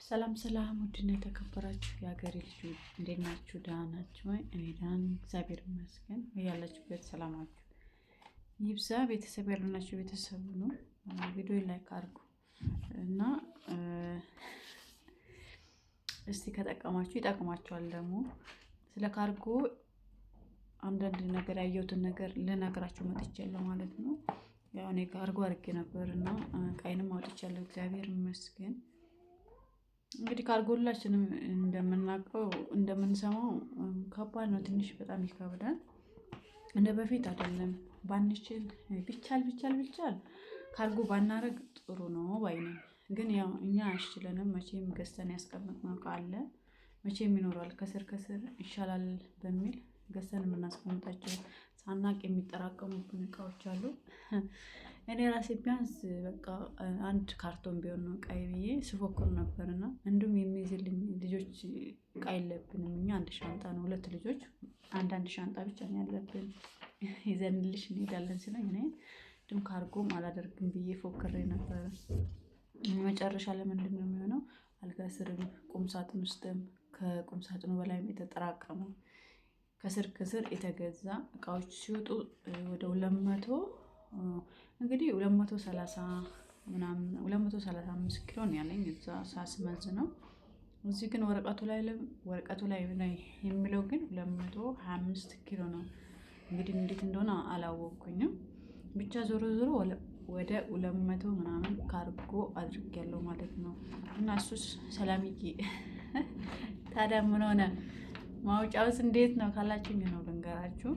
ሰላም ሰላም፣ ውድና የተከበራችሁ የሀገሬ ልጆች እንዴት ናችሁ? ደህና ናችሁ ወይ? እኔ ደህና ነኝ፣ እግዚአብሔር ይመስገን። ያላችሁበት ሰላማችሁ ይብዛ። ቤተሰብ ያልሆናችሁ ቤተሰቡ ነው። ቪዲዮ ላይክ አድርጉ እና እስቲ ከጠቀማችሁ ይጠቅማችኋል። ደግሞ ስለ ካርጎ አንዳንድ ነገር ያየሁትን ነገር ልነግራችሁ መጥቻለሁ ማለት ነው። ያው እኔ ካርጎ አድርጌ ነበር እና ቃይንም አውጥቻለሁ፣ እግዚአብሔር ይመስገን። እንግዲህ ካርጎ ሁላችንም እንደምናውቀው እንደምንሰማው ከባድ ነው። ትንሽ በጣም ይከብዳል። እንደ በፊት አይደለም። ባንችል ቢቻል ካርጎ ባናረግ ጥሩ ነው ባይ ነኝ። ግን ያው እኛ አያስችለንም። መቼም ገዝተን ያስቀመጥነው እቃ አለ፣ መቼም ይኖራል። ከስር ይሻላል በሚል ገዝተን የምናስቀምጣቸው ሳናቅ የሚጠራቀሙብን እቃዎች አሉ። እኔ ራሴ ቢያንስ በቃ አንድ ካርቶን ቢሆን ነው እቃዬ ብዬ ስፎክር ነበርና እንዲሁም የሚይዝልኝ ልጆች እቃ የለብንም። እኛ አንድ ሻንጣ ነው፣ ሁለት ልጆች አንዳንድ ሻንጣ ብቻ ነው ያለብን፣ ይዘንልሽ እንሄዳለን ሲለኝ እኔ እንዲሁም ካርጎም አላደርግም ብዬ ፎክሬ ነበረ። መጨረሻ ለምንድን ነው የሚሆነው? አልጋ ስርም ቁምሳጥን ውስጥም ከቁምሳጥኑ በላይም የተጠራቀሙ ከስር የተገዛ እቃዎች ሲወጡ ወደ 200 እንግዲህ 230 ምናምን 235 ኪሎ ነው ያለኝ እዛ ሳስመዝ ነው። እዚህ ግን ወረቀቱ ላይ የሚለው ግን 225 ኪሎ ነው። እንግዲህ እንዴት እንደሆነ አላወቅኩኝም። ብቻ ዞሮ ወደ 200 ምናምን ካርጎ አድርጌያለሁ ማለት ነው። እና እሱስ ሰላምዬ ታዲያ ምን ሆነ? ማውጫውስ እንዴት ነው ካላችሁኝ ነው ልንገራችሁ።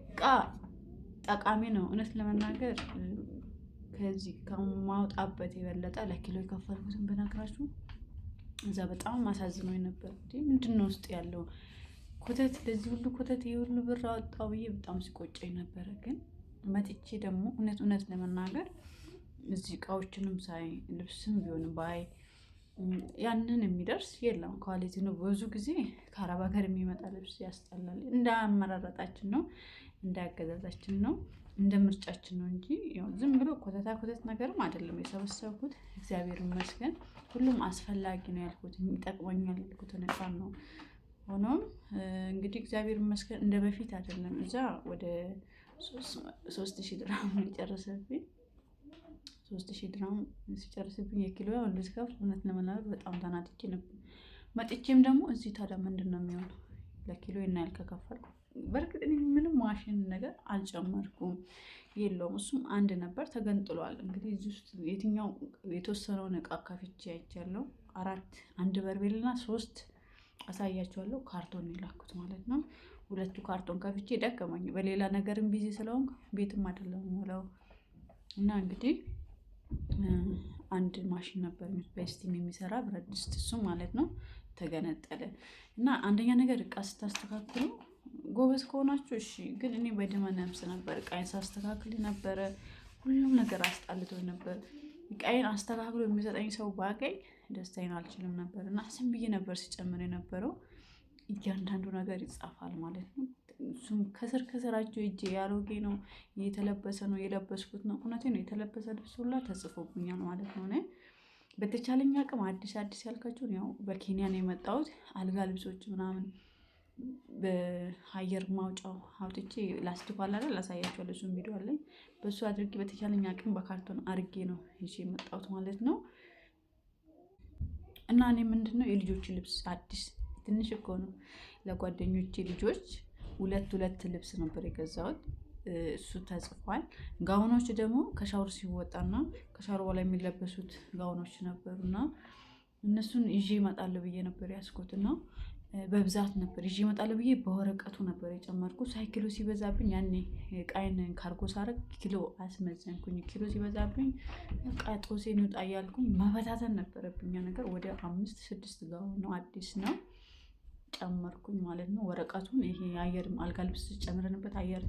እቃ ጠቃሚ ነው እውነት ለመናገር ከዚህ ከማውጣበት የበለጠ ለኪሎ የከፈልኩትን ብነግራችሁ እዛ በጣም አሳዝኖኝ ነበር። ምንድን ነው ውስጥ ያለው ኮተት፣ ለዚህ ሁሉ ኮተት የሁሉ ብር አወጣው ብዬ በጣም ሲቆጨኝ ነበረ። ግን መጥቼ ደግሞ እውነት ለመናገር እዚህ እቃዎችንም ሳይ ልብስም ቢሆን ባይ ያንን የሚደርስ የለም። ኳሊቲ ነው። ብዙ ጊዜ ከአረብ ሀገር የሚመጣ ልብስ ያስጠላል። እንደ አመራረጣችን ነው፣ እንደ አገዛዛችን ነው፣ እንደ ምርጫችን ነው እንጂ ያው ዝም ብሎ ኮተት ነገርም አይደለም የሰበሰብኩት። እግዚአብሔር ይመስገን ሁሉም አስፈላጊ ነው ያልኩት ይጠቅመኛል ያልኩትን እቃ ነው። ሆኖም እንግዲህ እግዚአብሔር ይመስገን እንደ በፊት አይደለም። እዛ ወደ 3000 ድርሃም የጨረሰብኝ 3000 ድርሃም ሲጨርስብኝ የኪሎ ያው ልስከፍል እውነት ለመናገር በጣም ተናድጄ ነበር። መጥቼም ደግሞ እዚህ ታዲያ ምንድን ነው የሚሆነው ለኪሎ ይናል ከከፈልኩ። በእርግጥ እኔ ምንም ማሽን ነገር አልጨመርኩም፣ የለውም። እሱም አንድ ነበር ተገንጥሏል። እንግዲህ እዚህ ውስጥ የትኛው የተወሰነውን እቃ ከፍቼ አይቻለሁ። 4 አንድ በርሜልና 3 አሳያቸዋለሁ። ካርቶን የላኩት ማለት ነው። 2ቱ ካርቶን ከፍቼ ደከመኝ። በሌላ ነገርም ቢዚ ስለሆንኩ ቤትም አይደለም የምውለው እና እንግዲህ አንድ ማሽን ነበር በስቲም የሚሰራ ብረት ድስት፣ እሱ ማለት ነው ተገነጠለ። እና አንደኛ ነገር እቃ ስታስተካክሉ ጎበዝ ከሆናችሁ እሺ። ግን እኔ በደመ ነፍስ ነበር እቃዬን ሳስተካክል ነበረ። ሁሉም ነገር አስጣልቶኝ ነበር። እቃዬን አስተካክሎ የሚሰጠኝ ሰው ባገኝ ደስታዬን አልችልም ነበር። እና ዝም ብዬ ነበር ሲጨምር የነበረው። እያንዳንዱ ነገር ይጻፋል ማለት ነው። እሱም ከስራቸው እጄ ያሮጌ ነው የተለበሰ ነው የለበስኩት ነው። እውነቴን ነው የተለበሰ ልብስ ሁላ ተጽፎብኛል ማለት ነው። እኔ በተቻለኝ አቅም አዲስ ያልካቸውን ያው በኬንያ ነው የመጣሁት። አልጋ ልብሶች ምናምን በአየር ማውጫው አውጥቼ ላስቲክ አለ አይደል ላሳያችኋለሁ። እሱን ቪዲዮ አለኝ። በሱ አድርጌ በተቻለኝ አቅም በካርቶን አድርጌ ነው ይዤ የመጣሁት ማለት ነው። እና እኔ ምንድነው የልጆች ልብስ አዲስ ትንሽ እኮ ነው ለጓደኞቼ ልጆች ሁለት ልብስ ነበር የገዛሁት። እሱ ተጽፏል። ጋውኖች ደግሞ ከሻወር ሲወጣና ከሻወር በኋላ የሚለበሱት ጋውኖች ነበሩና እነሱን ይዤ እመጣለሁ ብዬ ነበር ያስኩትና በብዛት ነበር ይዤ እመጣለሁ ብዬ በወረቀቱ ነበር የጨመርኩት። ሳይኪሎ ሲበዛብኝ ያኔ ቃይን ካርጎ ሳረግ ኪሎ አስመዘንኩኝ። ኪሎ ሲበዛብኝ በቃ ጦሴን ይውጣ እያልኩኝ መበታተን ነበረብኝ። ነገር ወደ 5-6 ጋውን ነው አዲስ ነው ጨመርኩኝ ማለት ነው። ወረቀቱን ይሄ አየር አልጋ ልብስ ጨምረንበት አየር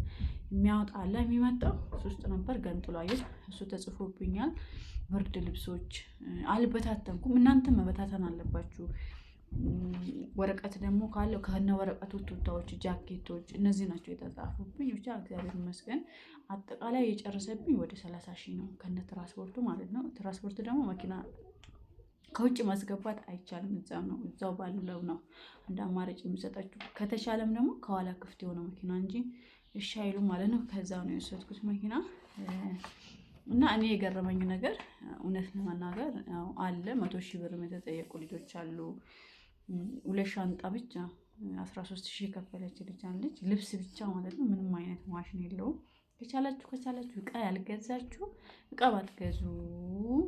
የሚያወጣ አለ የሚመጣው እሱ ውስጥ ነበር ገንጥሎ አየር እሱ ተጽፎብኛል። ብርድ ልብሶች አልበታተንኩም። እናንተም መበታተን አለባችሁ። ወረቀት ደግሞ ካለው ከነ ወረቀቱ ቱታዎች፣ ጃኬቶች እነዚህ ናቸው የተጻፉብኝ። ብቻ እግዚአብሔር ይመስገን አጠቃላይ የጨረሰብኝ ወደ 30,000 ነው ከነ ትራንስፖርቱ ማለት ነው። ትራንስፖርት ደግሞ መኪና ከውጭ ማስገባት አይቻልም። እዛው ባለው ነው እንደ አማራጭ የሚሰጣችሁ። ከተቻለም ደግሞ ከኋላ ክፍት የሆነ መኪና እንጂ እሺ አይሉም ማለት ነው። ከዛ ነው የወሰድኩት መኪና እና እኔ የገረመኝ ነገር እውነት ለመናገር አለ 100,000 ብር የተጠየቁ ልጆች አሉ። 2 ሻንጣ ብቻ 13,000 የከፈለች ልጅ አለች። ልብስ ብቻ ማለት ነው። ምንም አይነት ማሽን የለውም። ከቻላችሁ እቃ ያልገዛችሁ እቃ ባትገዙ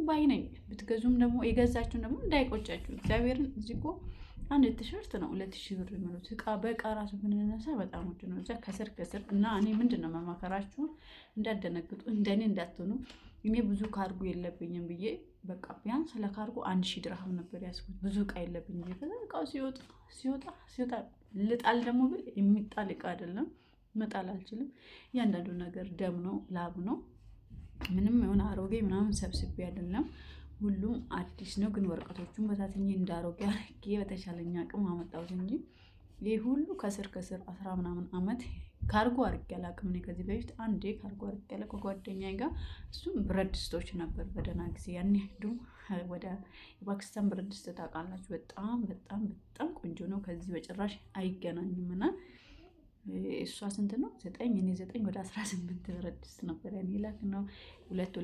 ባይ ነኝ። ብትገዙም ደግሞ የገዛችሁን ደግሞ እንዳይቆጫችሁ እግዚአብሔርን። እዚህ እኮ አንድ ቲሸርት ነው 2,000 ብር የሚሉት። እቃ በእቃ ራሱ ብንነሳ በጣም ውድ ነው። እዛ ከስር እና እኔ ምንድን ነው መመከራችሁ እንዳደነግጡ እንደኔ እንዳትሆኑ። እኔ ብዙ ካርጎ የለብኝም ብዬ በቃ ቢያንስ ለካርጎ 1,000 ድርሃም ነበር ያስኩት። ብዙ እቃ የለብኝም ብዬ ከዛ እቃው ሲወጣ ልጣል ደግሞ ብል የሚጣል እቃ አይደለም፣ መጣል አልችልም። እያንዳንዱ ነገር ደም ነው ላብ ነው። ምንም የሆነ አሮጌ ምናምን ሰብስቤ አይደለም፣ ሁሉም አዲስ ነው። ግን ወረቀቶቹን በታትኜ እንዳሮጌ አድርጌ በተቻለኝ አቅም አመጣሁት እንጂ ይህ ሁሉ ከስር 10 ምናምን አመት ካርጎ አድርጌ አላውቅም። እኔ ከዚህ በፊት አንዴ ካርጎ አድርጌ አለ ከጓደኛዬ ጋር። እሱም ብረት ድስቶች ነበር በደህና ጊዜ። ያኔ ወደ የፓኪስታን ብረት ድስት ታውቃላችሁ፣ በጣም ቆንጆ ነው። ከዚህ በጭራሽ አይገናኝም። እና እሷ ስንት ነው 9 እኔ 9 ወደ 18 ብረት ድስት ነበር ያኔ ላክ ነው። 2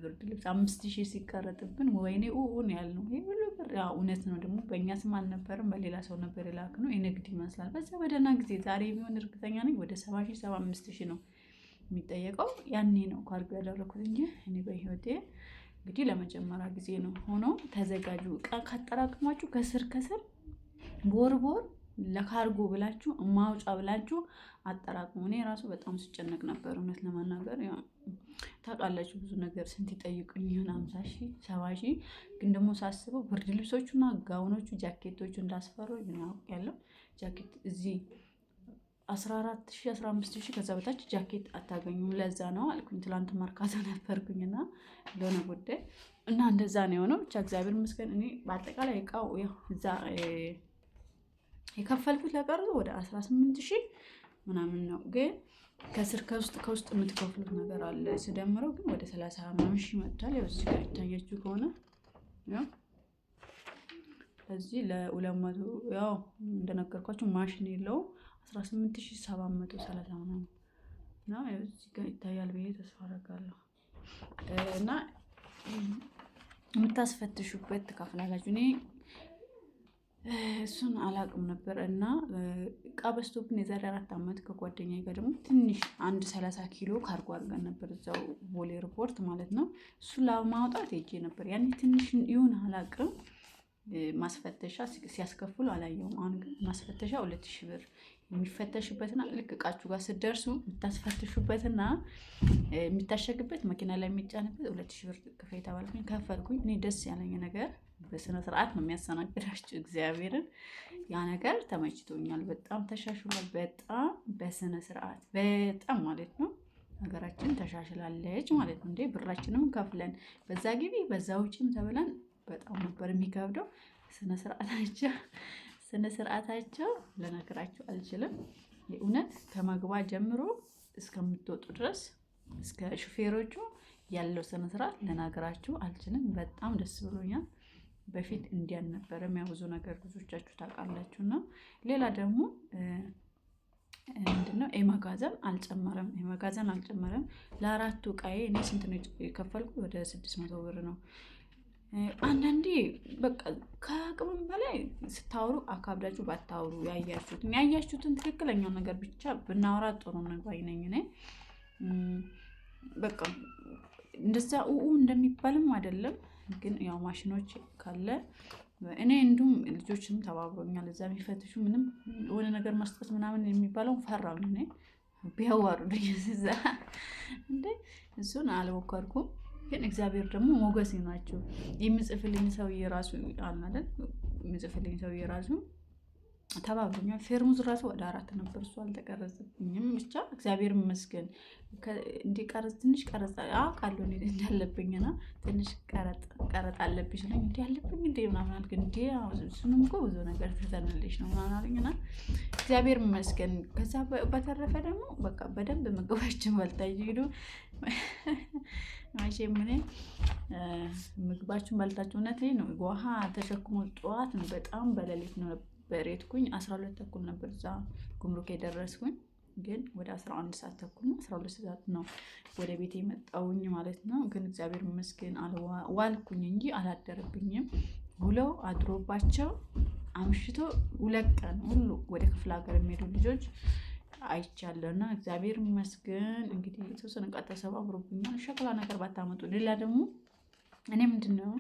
ብርድ ልብስ 5,000 ሲቀረጥብን ወይኔ ኡኡን ያልነው ይሄ ሁሉ ብር። ያው እውነት ነው ደግሞ በእኛ ስም አልነበረም በሌላ ሰው ነበር የላክ ነው። የንግድ ይመስላል። በዛ በደህና ጊዜ ዛሬ ቢሆን እርግጠኛ ነኝ ወደ 70,000 75,000 ነው የሚጠየቀው። ያኔ ነው ካርጎ ያደረኩት እንጂ እኔ በህይወቴ እንግዲህ ለመጀመሪያ ጊዜ ነው። ሆኖ ተዘጋጁ። እቃ ካጠራቅማችሁ ከስር ቦር ለካርጎ ብላችሁ ማውጫ ብላችሁ አጠራቅሙ። እኔ ራሱ በጣም ስጨነቅ ነበር እውነት ለመናገር። ታውቃላችሁ ብዙ ነገር ስንት ይጠይቁኝ ይሆን 50,000 70,000። ግን ደግሞ ሳስበው ብርድ ልብሶቹና ጋውኖቹ ጃኬቶቹ እንዳስፈሩ ያለው ጃኬት እዚህ 14,000 15,000 ከዛ በታች ጃኬት አታገኙም። ለዛ ነው አልኩኝ። ትላንት መርካቶ ነበርኩኝና ለሆነ ጉዳይ እና እንደዛ ነው የሆነው። ብቻ እግዚአብሔር ይመስገን። እኔ በአጠቃላይ እቃው እዛ የከፈልኩት ለቀረው ወደ 18,000 ምናምን ነው። ግን ከስር ከውስጥ የምትከፍሉት ነገር አለ ስደምረው ግን ወደ 30 ምናምን ሺህ መጥቷል። ያው እዚህ ጋር ይታያችሁ ከሆነ ያው እዚህ ለ200 ያው እንደነገርኳችሁ ማሽን የለውም 18,730 ምናምን ነው። ያው እዚህ ጋር ይታያል ብዬ ተስፋ አደርጋለሁ። እና የምታስፈትሹበት ትከፍላላችሁ። እኔ እሱን አላውቅም ነበር። እና እቃ በዝቶብን የዛሬ 4 ዓመት ከጓደኛዬ ጋር ደግሞ ትንሽ 30 ኪሎ ካርጎ አድርገን ነበር እዛው ቦሌ ኤርፖርት ማለት ነው። እሱን ለማውጣት ሄጄ ነበር ያኔ ትንሽ ይሁን አላውቅም። ማስፈተሻ ሲያስከፍሉ አላየሁም። አሁን ማስፈተሻ 2,000 ብር የሚፈተሽበትና ልክ እቃችሁ ጋር ስትደርሱ የምታስፈትሹበትና የሚታሸግበት መኪና ላይ የሚጫንበት 2,000 ብር ክፍያ ተባልኩኝ። ከፈልኩኝ። እኔ ደስ ያለኝ ነገር በስነ ስርዓት ነው የሚያስተናግዳችሁ እግዚአብሔርን። ያ ነገር ተመችቶኛል። በጣም ተሻሽሏል። በጣም በስነ ስርዓት በጣም ማለት ነው። ሀገራችን ተሻሽላለች ማለት ነው። እንዴ ብራችንም ከፍለን በዛ ግቢ በዛ ውጪም ተብለን በጣም ነበር የሚከብደው። ስነ ስርዓታቸው ለነገራችሁ አልችልም። የእውነት ከመግባት ጀምሮ እስከምትወጡ ድረስ እስከ ሹፌሮቹ ያለው ስነ ስርዓት ለነገራችሁ አልችልም። በጣም ደስ ብሎኛል። በፊት እንዲያን ነበር ብዙ ነገር ብዙዎቻችሁ ታውቃላችሁና። ሌላ ደግሞ ምንድነው የመጋዘን አልጨመረም። ለ4 እቃዬ እኔ ስንት ነው የከፈልኩ? ወደ 600 ብር ነው። አንዳንዴ በቃ ከአቅምም በላይ ስታወሩ አካብዳችሁ ባታወሩ ያያችሁትን ትክክለኛው ነገር ብቻ ብናወራ ጥሩ ነው ባይ ነኝ እኔ። በቃ እንደዛ እንደሚባልም አይደለም። ግን ያው ማሽኖች ካለ እኔ እንዲሁም ልጆችም ተባብሮኛል። እዛ የሚፈትሹ ምንም የሆነ ነገር መስጠት ምናምን የሚባለው ፈራሁ እኔ። ቢያዋሩልኝ እዛ እንዴ እሱን አልሞከርኩም። ግን እግዚአብሔር ደግሞ ሞገስ ናቸው። የሚጽፍልኝ ሰውዬ ራሱ አልናለን የሚጽፍልኝ ሰውዬ ራሱ ተባብሮኛል። ፌርሙዝ ራሱ ወደ 4 ነበር። እሱ አልተቀረጸብኝም። ብቻ እግዚአብሔር ይመስገን። እንዲቀረጽ ትንሽ ቀረጽ አውቃለሁ እንዳለብኝና ትንሽ ቀረጥ አለብኝ ስለኝ እንዴ ያለብኝ እንዴ ምናምን አልኩ። እንዴ እሱንም እኮ ብዙ ነገር ትተንልሽ ነው ምናምን አለኝና እግዚአብሔር ይመስገን። ከዛ በተረፈ ደግሞ በቃ በደንብ ምግባችን በልታ ይሄዱ ማይቼ ምን ምግባችሁን በልታችሁ እውነቴን ነው። ውሃ ተሸክሞ ጠዋት ነው በጣም በሌሊት ነው ነበር የሄድኩኝ። 12 ተኩል ነበር እዛ ጉምሩክ የደረስኩኝ። ግን ወደ 11 ሰዓት ተኩል ነው 12 ሰዓት ነው ወደ ቤት የመጣውኝ ማለት ነው። ግን እግዚአብሔር ይመስገን ዋልኩኝ እንጂ አላደረብኝም። ውለው አድሮባቸው አምሽቶ 2 ቀን ሁሉ ወደ ክፍለ ሀገር የሚሄዱ ልጆች አይቻለሁ እና እግዚአብሔር ይመስገን። እንግዲህ የተወሰነ ዕቃ ተሰባብሮብኛል። ሸክላ ነገር ባታመጡ። ሌላ ደግሞ እኔ ምንድነው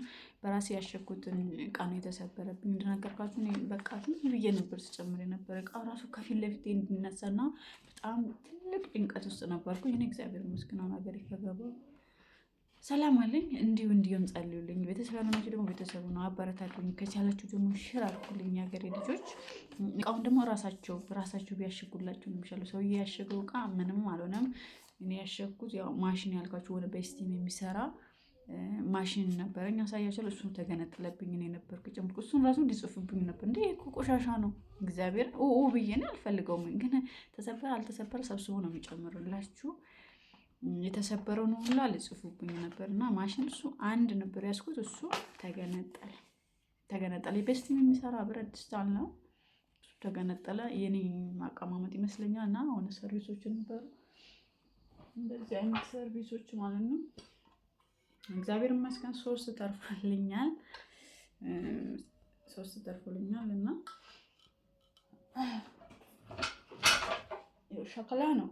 በራሴ ያሸኩትን ዕቃ ነው የተሰበረብኝ። እንደነገርኳችሁ እኔ በቃ ዝም ብዬ ነበር ስጨምር የነበረ ዕቃ ራሱ ከፊት ለፊቴ እንዲነሳና በጣም ትልቅ ጭንቀት ውስጥ ነበርኩኝ። እኔ እግዚአብሔር ይመስገን ሀገሬ ከገባ ሰላም አለኝ። እንዲሁም ጸልዩልኝ። ቤተሰብ ያልሆናችሁ ደግሞ ቤተሰቡ ነው አበረታቱኝ። ከቻላችሁ ደግሞ ሽር አድርጉልኝ የሀገሬ ልጆች። እቃውን ደግሞ ራሳችሁ ቢያሽጉላችሁ ነው የሚሻለው። ሰውዬ ያሸገው ዕቃ ምንም አልሆነም። እኔ ያሸግኩት ያው ማሽን ያልኳችሁ ሆነ በስቲም የሚሰራ ማሽን ነበረኝ። አሳያችኋለሁ። እሱን ተገነጥለብኝ ነው የነበርኩ ጨምቁ። እሱን ራሱ እንዲጽፉብኝ ነበር። እንዴ እኮ ቆሻሻ ነው እግዚአብሔር ብዬ ነው አልፈልገውም። ግን ተሰበረ አልተሰበረ ሰብስቦ ነው የሚጨምርላችሁ። የተሰበረውን ሁሉ አልጽፉብኝ ነበር እና ማሽን እሱ አንድ ነበር ያስኩት። እሱ ተገነጠለ። በስቲም የሚሰራ ብረት ድስት ነው። እሱ ተገነጠለ። የኔ ማቀማመጥ ይመስለኛል። እና ሆነ ሰርቪሶች ነበሩ እንደዚህ አይነት ሰርቪሶች ማለት ነው። እግዚአብሔር ይመስገን 3 ተርፎልኛል። እና ሸክላ ነው።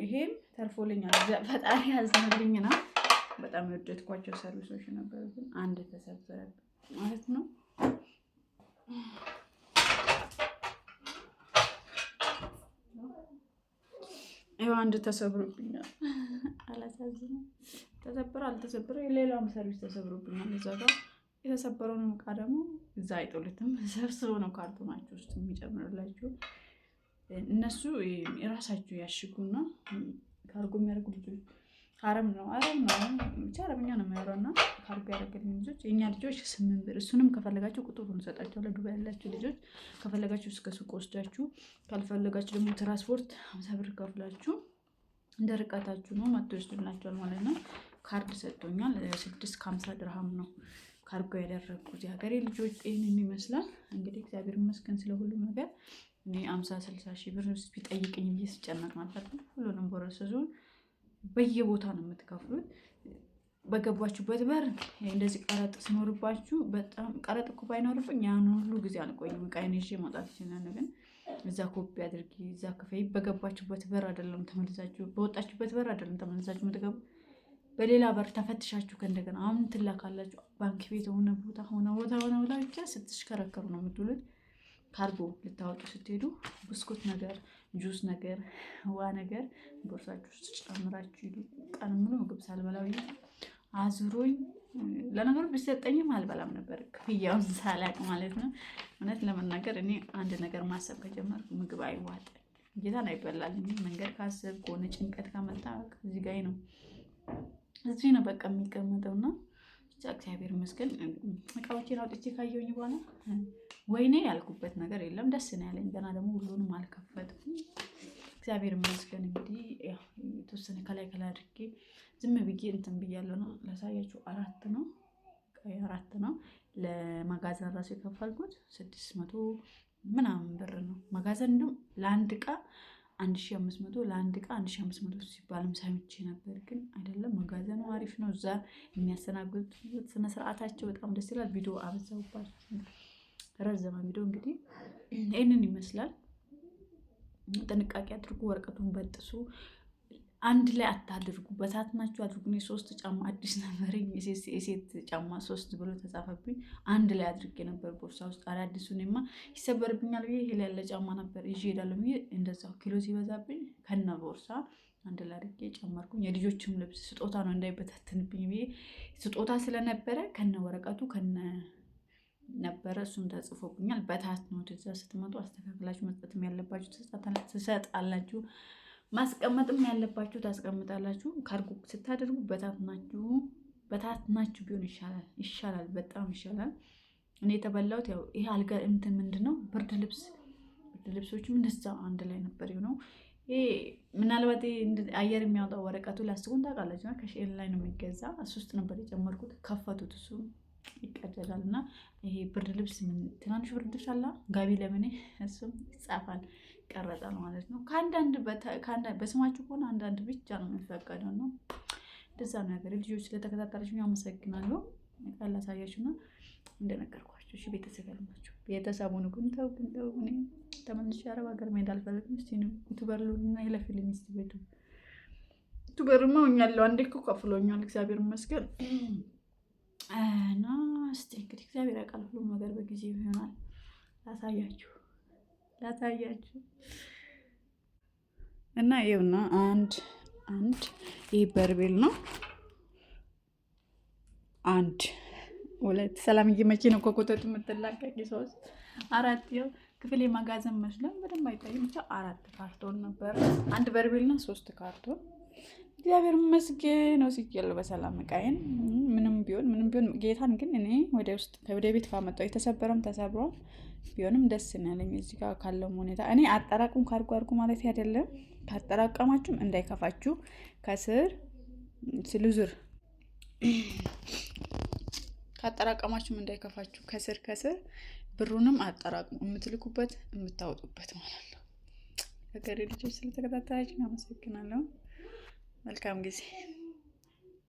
ይሄም ተርፎልኛል። ፈጣሪ ያዝንልኝ ነው። በጣም የወደድኳቸው ሰርቪሶች ነበሩ፣ ግን አንድ ተሰበረብኝ ማለት ነው። ይኸው አንድ ተሰብሮብኛል። አላሳዝንም። ተሰበረ አልተሰበረ የሌላም ሰርቪስ ተሰብሮብኛል። እዛ ጋር የተሰበረውን ዕቃ ደግሞ እዛ አይጦልትም፣ ሰብስበው ነው ካርቶናቸው ውስጥ የሚጨምርላችሁ። እነሱ የራሳቸው ያሽጉና ካርጎ የሚያደርጉ ልጆች አረም ነው ብቻ አረብኛ ነው የሚያወራው እና ካርጎ ያደረገልኝ ልጆች የእኛ ልጆች 8 ብር። እሱንም ከፈለጋችሁ ቁጥሩን እንሰጣችኋለሁ። ዱባይ ያላችሁ ልጆች ከፈለጋችሁ እስከ ሱቅ ወስዳችሁ፣ ካልፈለጋችሁ ደግሞ ትራንስፖርት 50 ብር ከፍላችሁ እንደ ርቀታችሁ ነው መጥቶ ይወስዱላችኋል ማለት ነው። ካርድ ሰጥቶኛል። 650 ድርሃም ነው ካርጎ ያደረግኩት። የሀገሬ ልጆች ይህንን ይመስላል እንግዲህ። እግዚአብሔር ይመስገን ስለ ሁሉም ነገር። እኔ 50-60 ሺህ ብር ቢጠይቅኝ ብዬ ስጨነቅ ነበር። ሁሉንም ቦረሰዙን በየቦታ ነው የምትከፍሉት። በገባችሁበት በር እንደዚህ ቀረጥ ሲኖርባችሁ፣ በጣም ቀረጥ እኮ ባይኖርብኝ ያን ሁሉ ጊዜ አልቆይም። ዕቃዬን ይዤ መውጣት ይችላል። ግን እዛ ኮፒ አድርጊ እዛ ክፈይ። በገባችሁበት በር አይደለም ተመልሳችሁ፣ በወጣችሁበት በር አይደለም ተመልሳችሁ የምትገቡ፣ በሌላ በር ተፈትሻችሁ ከእንደገና አሁን ትላካላችሁ። ባንክ ቤት ሆነ ቦታ ብቻ ስትሽከረከሩ ነው የምትውሉት። ካርጎ ልታወጡ ስትሄዱ ብስኩት ነገር፣ ጁስ ነገር፣ ውሃ ነገር ቦርሳችሁ ውስጥ ጨምራችሁ ሂዱ። ቀን ሙሉ ምግብ ሳልበላው አዝሮኝ፣ ለነገሩ ቢሰጠኝም አልበላም ነበር ክፍያውን ሳላቅ ማለት ነው። እውነት ለመናገር እኔ አንድ ነገር ማሰብ ከጀመርኩ ምግብ አይዋጥም፣ ጌታን አይበላልኝ። መንገድ ካሰብ ከሆነ ጭንቀት ካመጣ እዚህ ነው በቃ የሚቀመጠው። እና ብቻ እግዚአብሔር ይመስገን እቃዎቼን አውጥቼ ካየሁኝ በኋላ ወይኔ ያልኩበት ነገር የለም። ደስ ነው ያለኝ። ገና ደግሞ ሁሉንም አልከፈትኩም። እግዚአብሔር ይመስገን። እንግዲህ የተወሰነ ከላይ አድርጌ ዝም ብዬ እንትን ብያለሁ ነው ላሳያችሁ። 4 ነው ለመጋዘን ራሱ የከፈልኩት 600 ምናምን ብር ነው። መጋዘን እንደውም ለአንድ ዕቃ 1500 ለአንድ ዕቃ 1500 ሲባልም ሰምቼ ነበር፣ ግን አይደለም። መጋዘኑ አሪፍ ነው። እዛ የሚያስተናግዱት ስነስርዓታቸው በጣም ደስ ይላል። ቪዲዮ አበዛውባቸው፣ ረዘመ ቪዲዮ። እንግዲህ ይህንን ይመስላል። ጥንቃቄ አድርጉ። ወረቀቱን በጥሱ፣ አንድ ላይ አታድርጉ። በታትናችሁ አድርጉ። እኔ 3 ጫማ አዲስ ነበረኝ፣ የሴት ጫማ 3 ብሎ ተጻፈብኝ። አንድ ላይ አድርጌ ነበር ቦርሳ ውስጥ። አዲሱንማ ይሰበርብኛል ብዬ ይሄ ያለ ጫማ ነበር ይዤ እሄዳለሁ ብዬ እንደዛው ኪሎ ሲበዛብኝ ከነ ቦርሳ አንድ ላይ አድርጌ ጨመርኩኝ። የልጆችም ልብስ ስጦታ ነው እንዳይበታትንብኝ ብዬ ስጦታ ስለነበረ ከነ ወረቀቱ ከነ ነበረ፣ እሱም ተጽፎብኛል። በታትኑት። እዛ ስትመጡ አስተካክላችሁ መስጠትም ያለባችሁ ትሰጣላችሁ፣ ማስቀመጥም ያለባችሁ ታስቀምጣላችሁ። ካርጎ ስታደርጉ በታትናችሁ ቢሆን ይሻላል፣ በጣም ይሻላል። እኔ የተበላሁት ይሄ አልጋ እንትን ምንድን ነው ብርድ ልብሶችም እንደዛ አንድ ላይ ነበር የሆነው። ይሄ ምናልባት አየር የሚያወጣው ወረቀቱ ላስቲኩን ታውቃላችሁ፣ ከሼል ላይ ነው የሚገዛ። እሱ ውስጥ ነበር የጨመርኩት። ከፈቱት፣ እሱ ይቀደዳል እና ይሄ ብርድ ልብስ ትናንሽ ብርድ ልብስ አላ ጋቢ ለምን እሱም ይጻፋል፣ ይቀረጻል ማለት ነው። ከአንዳንድ በስማችሁ ከሆነ አንዳንድ ብቻ ነው የሚፈቀደው ነው። እንደዛ ነገር ልጆች ስለተከታተላችሁ አመሰግናለሁ። ላሳያችሁና እንደነገርኳችሁ እሺ። ቤተሰብ ያልናችሁ ቤተሰቡን ግን ተው እኔ ተመልሼ አረብ ሀገር መሄድ አልፈልግም። እስቲ ነው ዩቲዩበር ልሁንና ይለፍልኝ። እስቲ ቤቱ ዩቲዩበርማ ሆኛለሁ። አንዴ እኮ ከፍሎኛል፣ እግዚአብሔር ይመስገን። እና እስቲ እንግዲህ እግዚአብሔር ያውቃል፣ ሁሉም ነገር በጊዜ ይሆናል። ላሳያችሁ እና ይኸውና አንድ ይህ በርቤል ነው። አንድ ሁለት ሰላምዬ መቼ ነው ከኮተቱ የምትላቀቂ? 3 4 ይኸው ክፍል የማጋዘን መስሎኝ በደንብ አይታይም። ብቻ 4 ካርቶን ነበር። አንድ በርቤልና 3 ካርቶን። እግዚአብሔር ይመስገን ነው ሲያለው በሰላም እቃዬን። ምንም ቢሆን ጌታን ግን እኔ ወደ ቤት ካመጣው የተሰበረም ተሰብሯል ቢሆንም ደስ ነው ያለኝ እዚህ ጋር ካለው ሁኔታ። እኔ አጠራቅም ካርጎ ማለት አይደለም። ካጠራቀማችሁም እንዳይከፋችሁ ከስር ስሉዝር ካጠራቀማችሁም እንዳይከፋችሁ ከስር ብሩንም አጠራቅሙ፣ የምትልኩበት የምታወጡበት ማለት ነው። ሀገሬ ልጆች ስለተከታተላችሁ አመሰግናለሁ። መልካም ጊዜ